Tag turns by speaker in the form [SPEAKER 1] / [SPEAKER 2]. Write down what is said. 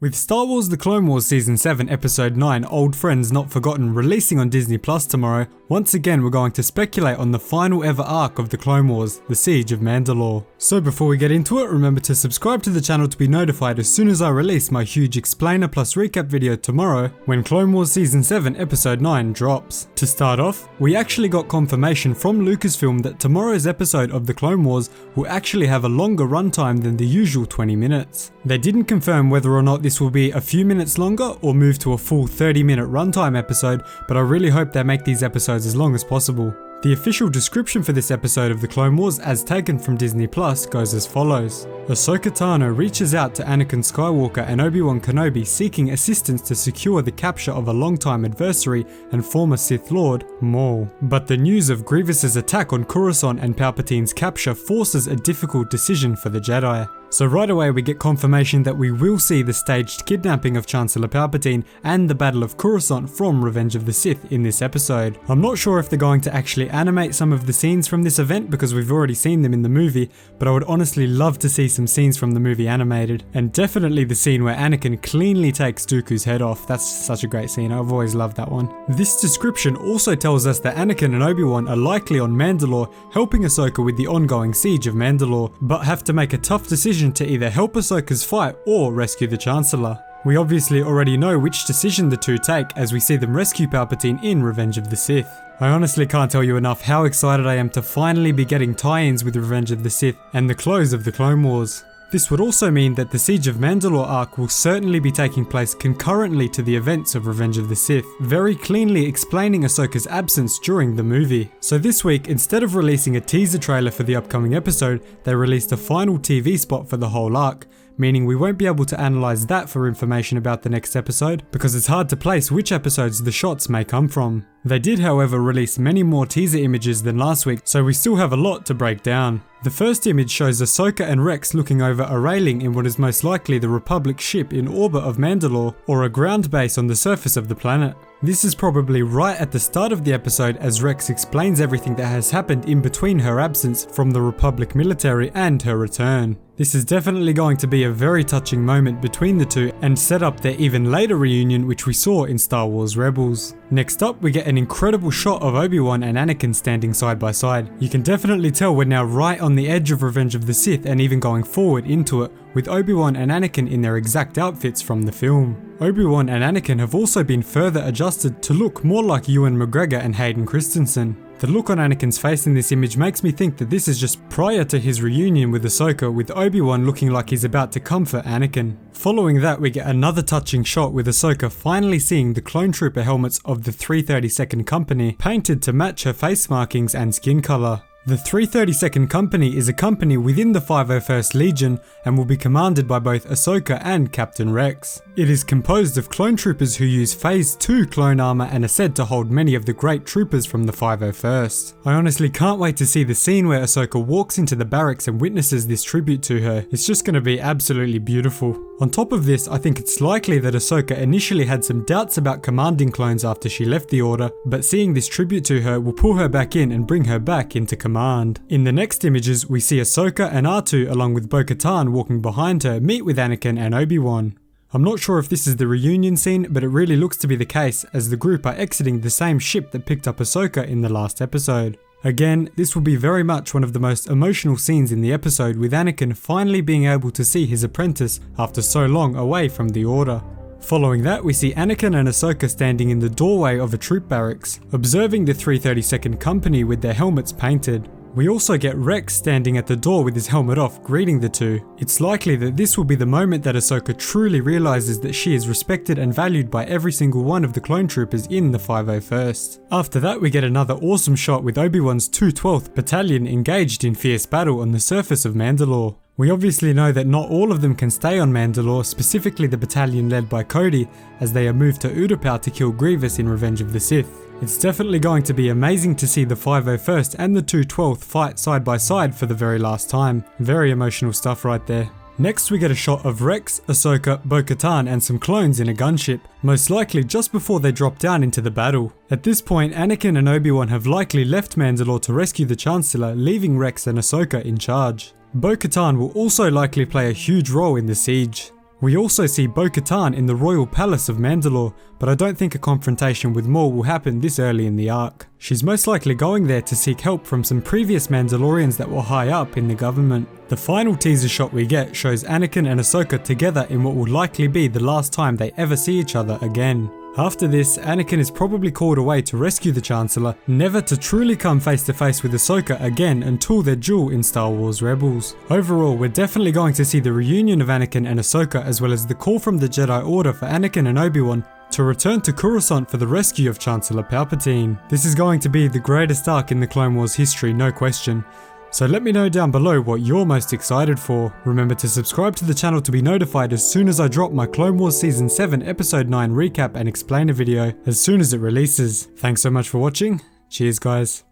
[SPEAKER 1] With Star Wars The Clone Wars Season 7 Episode 9 Old Friends Not Forgotten releasing on Disney Plus tomorrow, once again we're going to speculate on the final ever arc of The Clone Wars, The Siege of Mandalore. So before we get into it, remember to subscribe to the channel to be notified as soon as I release my huge explainer plus recap video tomorrow when Clone Wars Season 7 Episode 9 drops. To start off, we actually got confirmation from Lucasfilm that tomorrow's episode of The Clone Wars will actually have a longer runtime than the usual 20 minutes. They didn't confirm whether or not this will be a few minutes longer or move to a full 30-minute runtime episode, but I really hope they make these episodes as long as possible. The official description for this episode of The Clone Wars, as taken from Disney Plus, goes as follows. Ahsoka Tano reaches out to Anakin Skywalker and Obi-Wan Kenobi seeking assistance to secure the capture of a longtime adversary and former Sith Lord, Maul. But the news of Grievous's attack on Coruscant and Palpatine's capture forces a difficult decision for the Jedi. So right away we get confirmation that we will see the staged kidnapping of Chancellor Palpatine and the Battle of Coruscant from Revenge of the Sith in this episode. I'm not sure if they're going to actually animate some of the scenes from this event because we've already seen them in the movie, but I would honestly love to see some scenes from the movie animated. And definitely the scene where Anakin cleanly takes Dooku's head off. That's such a great scene, I've always loved that one. This description also tells us that Anakin and Obi-Wan are likely on Mandalore helping Ahsoka with the ongoing siege of Mandalore, but have to make a tough decision to either help Ahsoka's fight or rescue the Chancellor. We obviously already know which decision the two take as we see them rescue Palpatine in Revenge of the Sith. I honestly can't tell you enough how excited I am to finally be getting tie-ins with Revenge of the Sith and the close of the Clone Wars. This would also mean that the Siege of Mandalore arc will certainly be taking place concurrently to the events of Revenge of the Sith, very cleanly explaining Ahsoka's absence during the movie. So this week, instead of releasing a teaser trailer for the upcoming episode, they released a final TV spot for the whole arc, meaning we won't be able to analyse that for information about the next episode, because it's hard to place which episodes the shots may come from. They did however release many more teaser images than last week, so we still have a lot to break down. The first image shows Ahsoka and Rex looking over a railing in what is most likely the Republic ship in orbit of Mandalore, or a ground base on the surface of the planet. This is probably right at the start of the episode as Rex explains everything that has happened in between her absence from the Republic military and her return. This is definitely going to be a very touching moment between the two and set up their even later reunion which we saw in Star Wars Rebels. Next up we get an incredible shot of Obi-Wan and Anakin standing side by side. You can definitely tell we're now right on the edge of Revenge of the Sith and even going forward into it, with Obi-Wan and Anakin in their exact outfits from the film. Obi-Wan and Anakin have also been further adjusted to look more like Ewan McGregor and Hayden Christensen. The look on Anakin's face in this image makes me think that this is just prior to his reunion with Ahsoka, with Obi-Wan looking like he's about to comfort Anakin. Following that we get another touching shot with Ahsoka finally seeing the clone trooper helmets of the 332nd Company painted to match her face markings and skin colour. The 332nd Company is a company within the 501st Legion and will be commanded by both Ahsoka and Captain Rex. It is composed of clone troopers who use Phase 2 clone armor and are said to hold many of the great troopers from the 501st. I honestly can't wait to see the scene where Ahsoka walks into the barracks and witnesses this tribute to her. It's just going to be absolutely beautiful. On top of this, I think it's likely that Ahsoka initially had some doubts about commanding clones after she left the Order, but seeing this tribute to her will pull her back in and bring her back into command. In the next images, we see Ahsoka and R2 along with Bo-Katan walking behind her meet with Anakin and Obi-Wan. I'm not sure if this is the reunion scene, but it really looks to be the case as the group are exiting the same ship that picked up Ahsoka in the last episode. Again, this will be very much one of the most emotional scenes in the episode, with Anakin finally being able to see his apprentice after so long away from the Order. Following that, we see Anakin and Ahsoka standing in the doorway of a troop barracks, observing the 332nd Company with their helmets painted. We also get Rex standing at the door with his helmet off, greeting the two. It's likely that this will be the moment that Ahsoka truly realizes that she is respected and valued by every single one of the clone troopers in the 501st. After that, we get another awesome shot with Obi-Wan's 212th Battalion engaged in fierce battle on the surface of Mandalore. We obviously know that not all of them can stay on Mandalore, specifically the battalion led by Cody, as they are moved to Utapau to kill Grievous in Revenge of the Sith. It's definitely going to be amazing to see the 501st and the 212th fight side by side for the very last time. Very emotional stuff right there. Next we get a shot of Rex, Ahsoka, Bo-Katan and some clones in a gunship, most likely just before they drop down into the battle. At this point, Anakin and Obi-Wan have likely left Mandalore to rescue the Chancellor, leaving Rex and Ahsoka in charge. Bo-Katan will also likely play a huge role in the siege. We also see Bo-Katan in the royal palace of Mandalore, but I don't think a confrontation with Maul will happen this early in the arc. She's most likely going there to seek help from some previous Mandalorians that were high up in the government. The final teaser shot we get shows Anakin and Ahsoka together in what will likely be the last time they ever see each other again. After this, Anakin is probably called away to rescue the Chancellor, never to truly come face to face with Ahsoka again until their duel in Star Wars Rebels. Overall, we're definitely going to see the reunion of Anakin and Ahsoka, as well as the call from the Jedi Order for Anakin and Obi-Wan to return to Coruscant for the rescue of Chancellor Palpatine. This is going to be the greatest arc in the Clone Wars history, no question. So let me know down below what you're most excited for. Remember to subscribe to the channel to be notified as soon as I drop my Clone Wars Season 7 Episode 9 recap and explainer video as soon as it releases. Thanks so much for watching. Cheers guys.